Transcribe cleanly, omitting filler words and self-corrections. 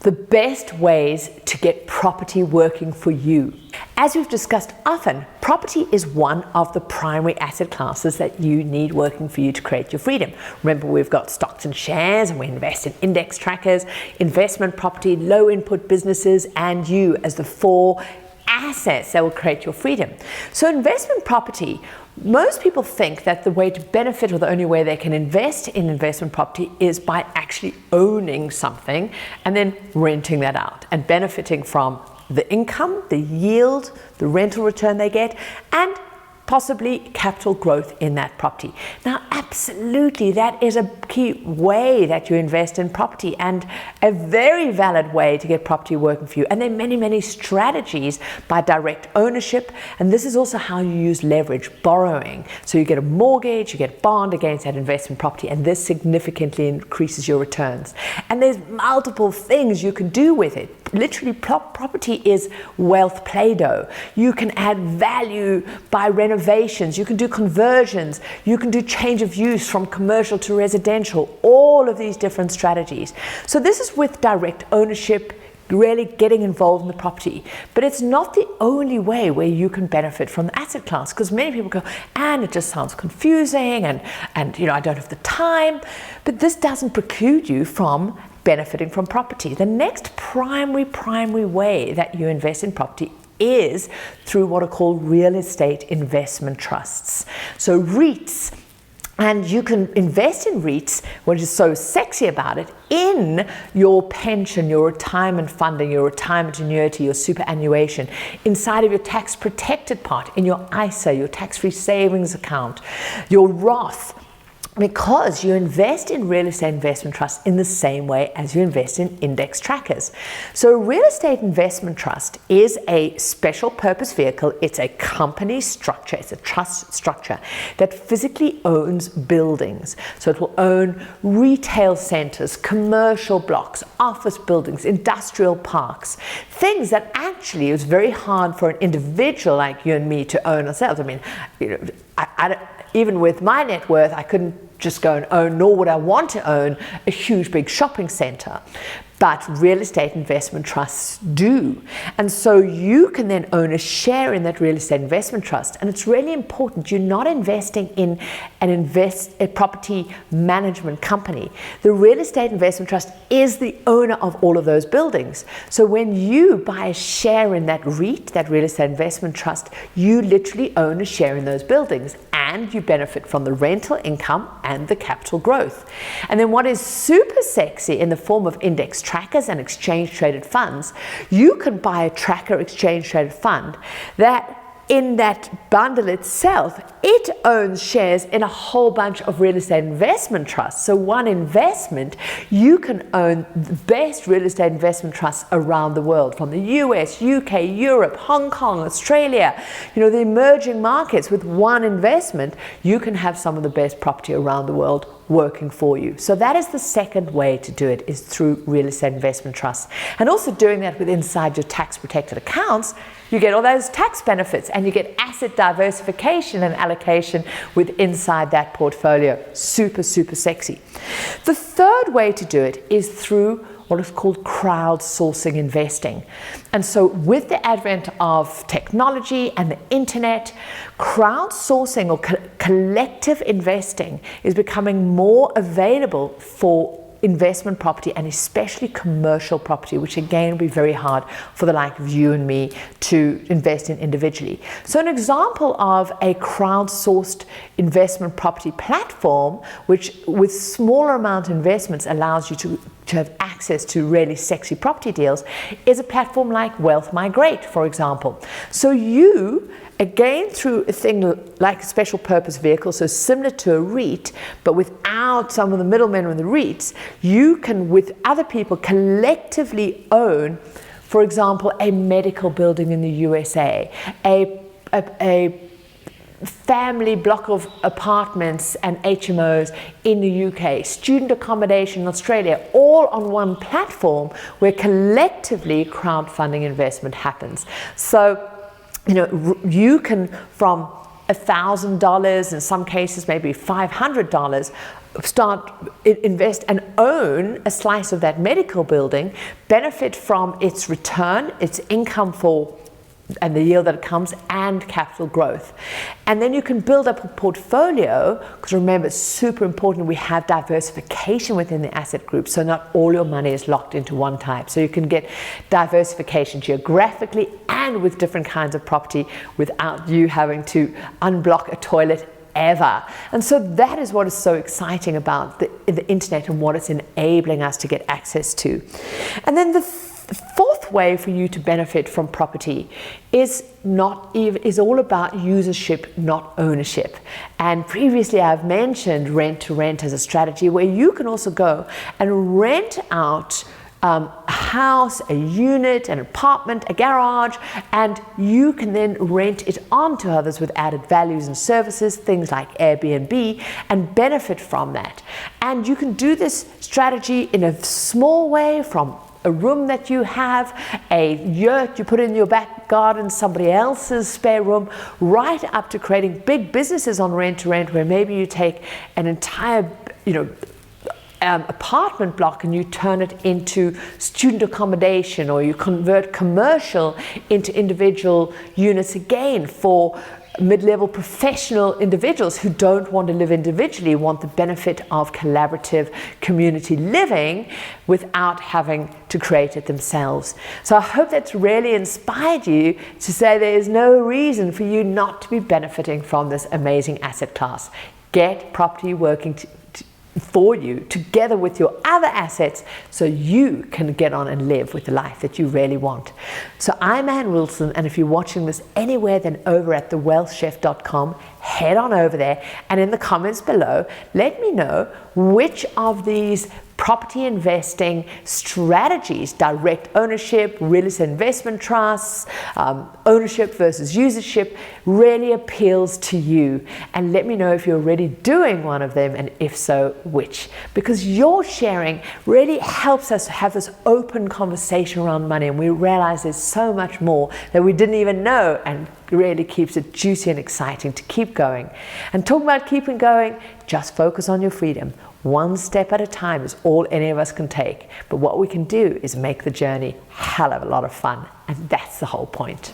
the best ways to get property working for you. As we've discussed often, property is one of the primary asset classes that you need working for you to create your freedom. Remember, we've got stocks and shares, and we invest in index trackers, investment property, low input businesses, and you as the 4 assets that will create your freedom. So investment property, most people think that the way to benefit, or the only way they can invest in investment property, is by actually owning something and then renting that out and benefiting from the income, the yield, the rental return they get, and possibly capital growth in that property. Now, absolutely, that is a key way that you invest in property, and a very valid way to get property working for you. And there are many, many strategies by direct ownership, and this is also how you use leverage, borrowing. So you get a mortgage, you get a bond against that investment property, and this significantly increases your returns. And there's multiple things you can do with it. Literally, property is wealth Play-Doh. You can add value by renovations, you can do conversions, you can do change of use from commercial to residential, all of these different strategies. So this is with direct ownership, really getting involved in the property. But it's not the only way where you can benefit from the asset class, because many people go, and it just sounds confusing, and I don't have the time. But this doesn't preclude you from benefiting from property. The next primary way that you invest in property is through what are called real estate investment trusts. So REITs. And you can invest in REITs, what is so sexy about it, in your pension, your retirement funding, your retirement annuity, your superannuation, inside of your tax protected part, in your ISA, your tax-free savings account, your Roth, because you invest in real estate investment trusts in the same way as you invest in index trackers. So a real estate investment trust is a special purpose vehicle. It's a company structure, it's a trust structure that physically owns buildings. So it will own retail centers, commercial blocks, office buildings, industrial parks, things that actually is very hard for an individual like you and me to own ourselves. I mean, even with my net worth, I couldn't just go and own, nor would I want to own a huge big shopping center. But real estate investment trusts do. And so you can then own a share in that real estate investment trust. And it's really important. You're not investing in a property management company. The real estate investment trust is the owner of all of those buildings. So when you buy a share in that REIT, that real estate investment trust, you literally own a share in those buildings, and you benefit from the rental income and the capital growth. And then what is super sexy in the form of index trackers and exchange traded funds, you can buy a tracker exchange traded fund that in that bundle itself, it owns shares in a whole bunch of real estate investment trusts. So one investment, you can own the best real estate investment trusts around the world, from the US, UK, Europe, Hong Kong, Australia, the emerging markets. With one investment, you can have some of the best property around the world working for you. So that is the second way to do it, is through real estate investment trusts. And also doing that with inside your tax protected accounts, you get all those tax benefits, and you get asset diversification and allocation with inside that portfolio. Super, super sexy. The third way to do it is through what is called crowdsourcing investing. And so with the advent of technology and the internet, crowdsourcing or collective investing is becoming more available for investment property, and especially commercial property, which again will be very hard for the like of you and me to invest in individually. So an example of a crowdsourced investment property platform, which with smaller amount of investments allows you to have access to really sexy property deals, is a platform like Wealth Migrate, for example. So you, again, through a thing like a special purpose vehicle, so similar to a REIT, but without some of the middlemen and the REITs, you can, with other people, collectively own, for example, a medical building in the USA, a family block of apartments and HMOs in the UK, student accommodation in Australia, all on one platform where collectively crowdfunding investment happens. So, you can, from $1,000, in some cases maybe $500, invest and own a slice of that medical building, benefit from its return, its income and the yield that it comes, and capital growth. And then you can build up a portfolio, because remember, it's super important we have diversification within the asset group, so not all your money is locked into one type. So you can get diversification geographically and with different kinds of property without you having to unblock a toilet ever. And so that is what is so exciting about the internet and what it's enabling us to get access to. And then the fourth way for you to benefit from property is all about usership, not ownership. And previously I've mentioned rent to rent as a strategy where you can also go and rent out a house, a unit, an apartment, a garage, and you can then rent it on to others with added values and services, things like Airbnb, and benefit from that. And you can do this strategy in a small way, from a room that you have, a yurt you put in your back garden, somebody else's spare room, right up to creating big businesses on rent to rent, where maybe you take an entire, apartment block and you turn it into student accommodation, or you convert commercial into individual units again for mid-level professional individuals who don't want to live individually, want the benefit of collaborative community living without having to create it themselves. So I hope that's really inspired you to say there is no reason for you not to be benefiting from this amazing asset class. Get property working for you together with your other assets so you can get on and live with the life that you really want. So I'm Anne Wilson, and if you're watching this anywhere than over at thewealthchef.com, head on over there, and in the comments below let me know which of these property investing strategies, direct ownership, real estate investment trusts, ownership versus usership, really appeals to you. And let me know if you're already doing one of them, and if so, which. Because your sharing really helps us have this open conversation around money, and we realize there's so much more that we didn't even know, and really keeps it juicy and exciting to keep going. And talking about keeping going, just focus on your freedom. One step at a time is all any of us can take. But what we can do is make the journey a hell of a lot of fun. And that's the whole point.